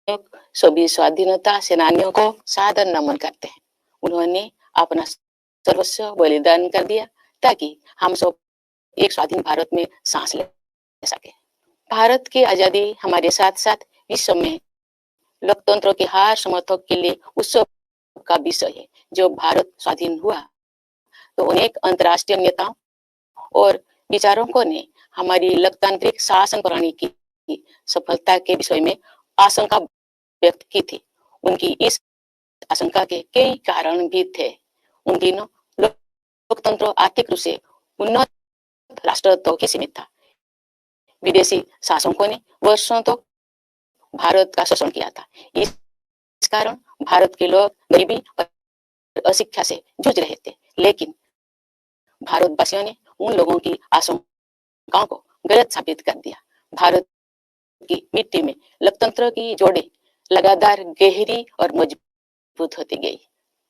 सभी स्वाधीनता सेनानियों को सादर नमन करते हैं। उन्होंने अपना सर्वस्व बलिदान कर दिया ताकि हम सब एक स्वाधीन भारत में सांस ले सके। भारत की आजादी हमारे साथ साथ विश्व में लोकतंत्र के हर समर्थक के लिए उत्सव का विषय है। जब भारत स्वाधीन हुआ तो अनेक अंतर्राष्ट्रीय नेताओं और विचारकों ने हमारी लोकतांत्रिक शासन प्रणाली की सफलता के विषय में आशंका व्यक्त की थी। उनकी इस आशंका के कई कारण भी थे। उन दिनों लोकतंत्र आर्थिक रूप से उन्नत राष्ट्र के सीमित था। विदेशी शासकों ने वर्षों तक भारत का शोषण किया था। इस कारण भारत के लोग गरीबी और अशिक्षा से जूझ रहे थे। लेकिन भारतवासियों ने उन लोगों की आशंकाओं को गलत साबित कर दिया। भारत की मिट्टी में लोकतंत्र की जोड़ें लगातार गहरी और मजबूत होती गई।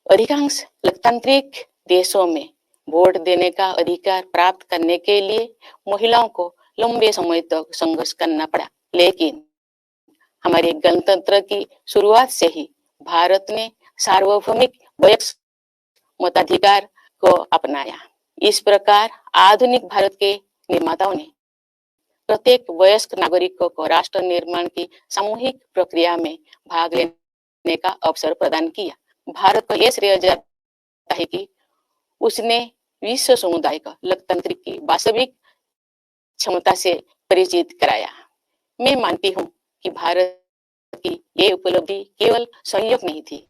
अधिकांश लोकतांत्रिक देशों में वोट देने का अधिकार प्राप्त करने के लिए महिलाओं को लंबे समय तक संघर्ष करना पड़ा। लेकिन हमारे गणतंत्र की शुरुआत से ही भारत ने सार्वभौमिक वयस्क मताधिकार को अपनाया। इस प्रकार आधुनिक भारत के निर्माताओं ने प्रत्येक वयस्क नागरिक को राष्ट्र निर्माण की सामूहिक प्रक्रिया में भाग लेने का अवसर प्रदान किया। भारत को यह श्रेय जाता है कि उसने विश्व समुदाय को लोकतंत्र की वास्तविक क्षमता से परिचित कराया। मैं मानती हूँ कि भारत की ये उपलब्धि केवल संयोग नहीं थी।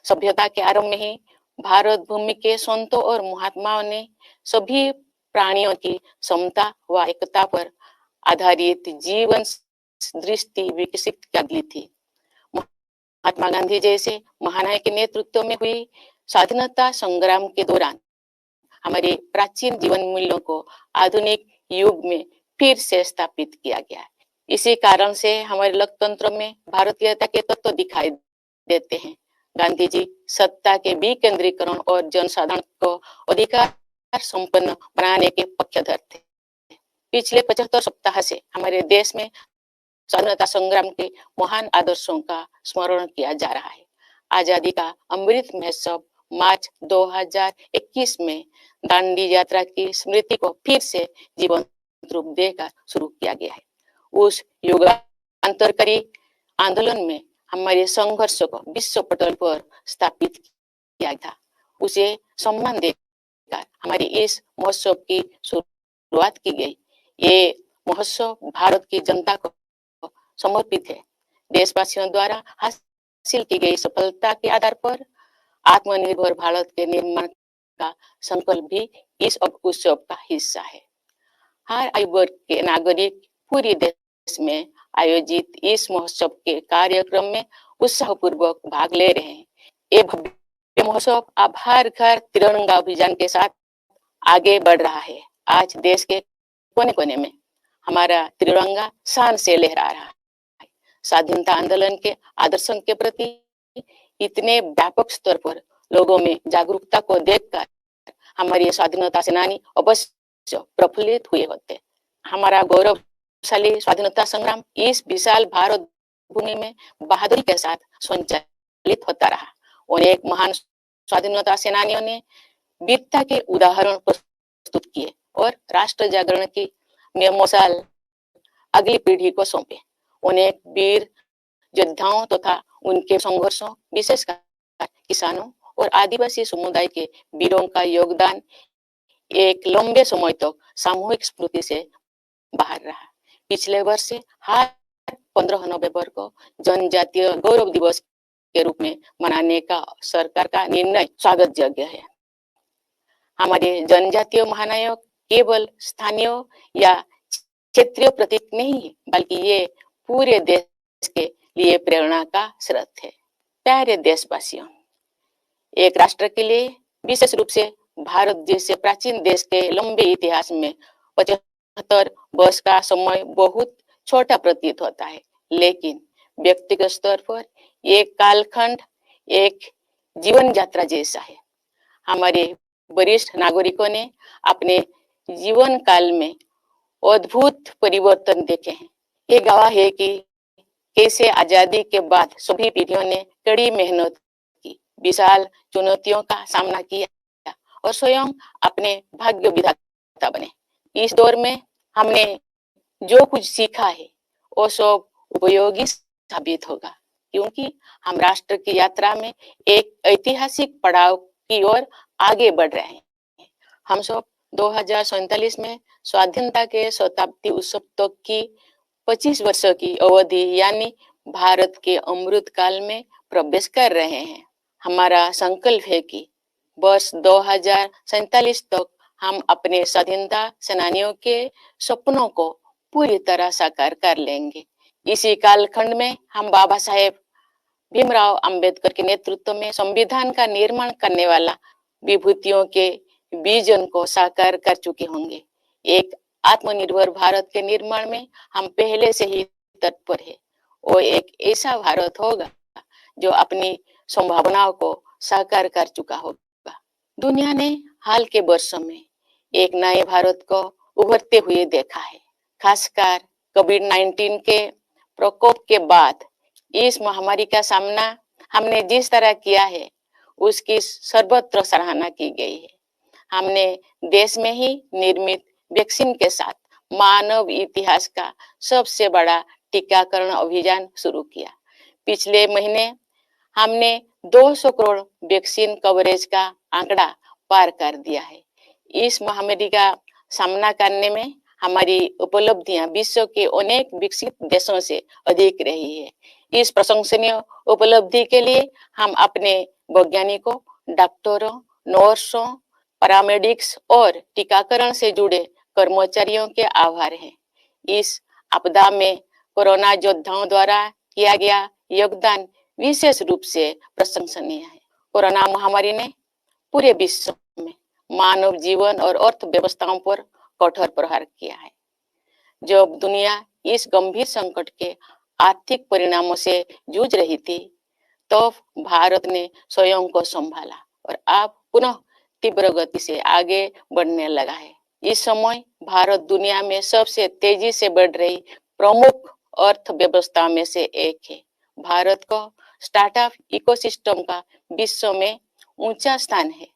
सभ्यता के आरंभ में ही भारत भूमि के संतों और महात्माओं ने सभी प्राणियों की समता व एकता पर आधारित जीवन दृष्टि विकसित कर ली थी। महात्मा गांधी जैसे महानायक के नेतृत्व में हुई स्वाधीनता संग्राम के दौरान हमारे प्राचीन जीवन मूल्यों को आधुनिक युग में फिर से स्थापित किया गया। इसी कारण से हमारे लोकतंत्र में भारतीयता के तत्व दिखाई देते हैं। गांधी जी सत्ता के विकेंद्रीकरण और जनसाधारण को अधिकार संपन्न बनाने के पक्षधर थे। पिछले 75 सप्ताह से हमारे देश में स्वाधीनता संग्राम के महान आदर्शों का स्मरण किया जा रहा है। आजादी का अमृत महोत्सव मार्च 2021 में दांडी यात्रा की स्मृति को फिर से जीवंत रूप देकर शुरू किया गया है। उस युगांतरकारी आंदोलन में हमारे संघर्ष को विश्व पटल पर स्थापित किया था। उसे सम्मान देकर हमारे इस महोत्सव की शुरुआत की गई। ये महोत्सव भारत की जनता को समर्पित है। देशवासियों द्वारा हासिल की गई सफलता के आधार पर आत्मनिर्भर भारत के निर्माण का संकल्प भी इस उत्सव का हिस्सा है। हर आयु वर्ग के नागरिक पूरे देश में आयोजित इस महोत्सव के कार्यक्रम में उत्साहपूर्वक भाग ले रहे हैं। ये भव्य महोत्सव अब हर घर तिरंगा अभियान के साथ आगे बढ़ रहा है। आज देश के कोने कोने में हमारा तिरंगा शान से लहरा रहा है। स्वाधीनता आंदोलन के आदर्शों के प्रति इतने व्यापक स्तर पर लोगों में जागरूकता को देखकर हमारे स्वाधीनता सेनानी अवश्य प्रफुल्लित हुए होते। हमारा गौरवशाली स्वाधीनता संग्राम इस विशाल भारत भूमि में बहादुरी के साथ संचालित होता रहा। अनेक महान स्वाधीनता सेनानियों ने वीरता के उदाहरण प्रस्तुत किए और राष्ट्र जागरण की मशाल अगली पीढ़ी को सौंपे। अनेक वीर योद्धाओं तथा उनके संघर्षों, विशेषकर किसानों और आदिवासी समुदाय के वीरों का योगदान एक लंबे समय तक सामूहिक स्मृति से बाहर रहा। पिछले वर्ष से हर 15 नवंबर को जनजातीय गौरव दिवस के रूप में मनाने का सरकार का निर्णय स्वागत योग्य है। हमारे जनजातीय महानायक केवल स्थानीय या क्षेत्रीय प्रतीक नहीं, बल्कि ये पूरे देश के लिए प्रेरणा का स्रोत है। प्यारे देशवासियों, एक राष्ट्र के लिए, विशेष रूप से भारत जैसे प्राचीन देश के लंबे इतिहास में 75 वर्ष का समय बहुत छोटा प्रतीत होता है, लेकिन व्यक्तिगत स्तर पर एक कालखंड, एक जीवन यात्रा जैसा है। हमारे वरिष्ठ नागरिकों ने अपने जीवन काल में अद्भुत परिवर्तन देखे हैं। ये गवाह है कि कैसे आजादी के बाद सभी पीढ़ियों ने कड़ी मेहनत की, विशाल चुनौतियों का सामना किया और स्वयं अपने भाग्य विधाता बने। इस दौर में हमने जो कुछ सीखा है वो सब उपयोगी साबित होगा, क्योंकि हम राष्ट्र की यात्रा में एक ऐतिहासिक पड़ाव की ओर आगे बढ़ रहे हैं। हम सब 2047 में स्वाधीनता के शताब्दी उत्सव तक की 25 वर्षों की अवधि यानी भारत के अमृत काल में प्रवेश कर रहे हैं। हमारा संकल्प है कि वर्ष 2047 तक हम अपने स्वाधीनता सेनानियों के सपनों को पूरी तरह साकार कर लेंगे। इसी कालखंड में हम बाबा साहेब भीमराव अंबेडकर के नेतृत्व में संविधान का निर्माण करने वाला विभूतियों के विजन को साकार कर चुके होंगे। एक आत्मनिर्भर भारत के निर्माण में हम पहले से ही तत्पर है। वो एक ऐसा भारत होगा जो अपनी संभावनाओं को साकार कर चुका होगा। दुनिया ने हाल के वर्षों में एक नए भारत को उभरते हुए देखा है। खासकर कोविड-19 के प्रकोप के बाद इस महामारी का सामना हमने जिस तरह किया है उसकी सर्वत्र सराहना की गई है। हमने देश में ही निर्मित वैक्सीन के साथ मानव इतिहास का सबसे बड़ा टीकाकरण अभियान शुरू किया। पिछले महीने हमने 200 करोड़ वैक्सीन कवरेज का आंकड़ा पार कर दिया है। इस महामारी का सामना करने में हमारी उपलब्धियां विश्व के अनेक विकसित देशों से अधिक रही है। इस प्रशंसनीय उपलब्धि के लिए हम अपने वैज्ञानिकों, डॉक्टरों, नर्सों, पैरामेडिक्स और टीकाकरण से जुड़े कर्मचारियों के आभार हैं। इस आपदा में कोरोना योद्धाओं द्वारा किया गया योगदान विशेष रूप से प्रशंसनीय है। कोरोना महामारी ने पूरे विश्व में मानव जीवन और अर्थव्यवस्थाओं पर कठोर प्रहार किया है। जब दुनिया इस गंभीर संकट के आर्थिक परिणामों से जूझ रही थी, तो भारत ने स्वयं को संभाला और अब पुनः तीव्र गति से आगे बढ़ने लगा है। इस समय भारत दुनिया में सबसे तेजी से बढ़ रही प्रमुख अर्थव्यवस्था में से एक है। भारत को स्टार्टअप इकोसिस्टम का विश्व में ऊंचा स्थान है।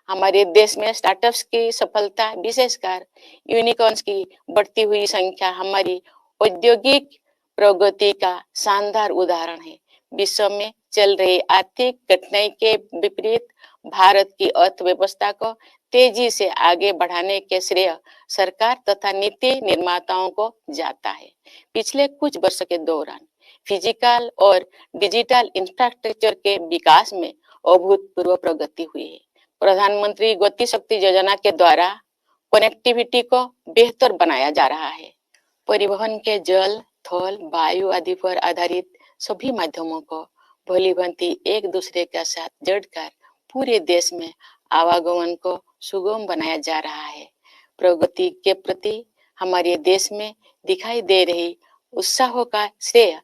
हमारे देश में स्टार्टअप्स की सफलता, विशेषकर यूनिकॉर्न्स की बढ़ती हुई संख्या हमारी औद्योगिक प्रगति का शानदार उदाहरण है। विश्व में चल रही आर्थिक कठिनाई के विपरीत भारत की अर्थव्यवस्था को तेजी से आगे बढ़ाने के श्रेय सरकार तथा नीति निर्माताओं को जाता है। पिछले कुछ वर्षों के दौरान फिजिकल और डिजिटल इंफ्रास्ट्रक्चर के विकास में अभूतपूर्व प्रगति हुई है। प्रधानमंत्री गति शक्ति योजना के द्वारा कनेक्टिविटी को बेहतर बनाया जा रहा है। परिवहन के जल, थल, वायु आदि पर आधारित सभी माध्यमों को भली-भांति एक दूसरे के साथ जोड़कर पूरे देश में आवागमन को सुगम बनाया जा रहा है। प्रगति के प्रति हमारे देश में दिखाई दे रही उत्साह का श्रेय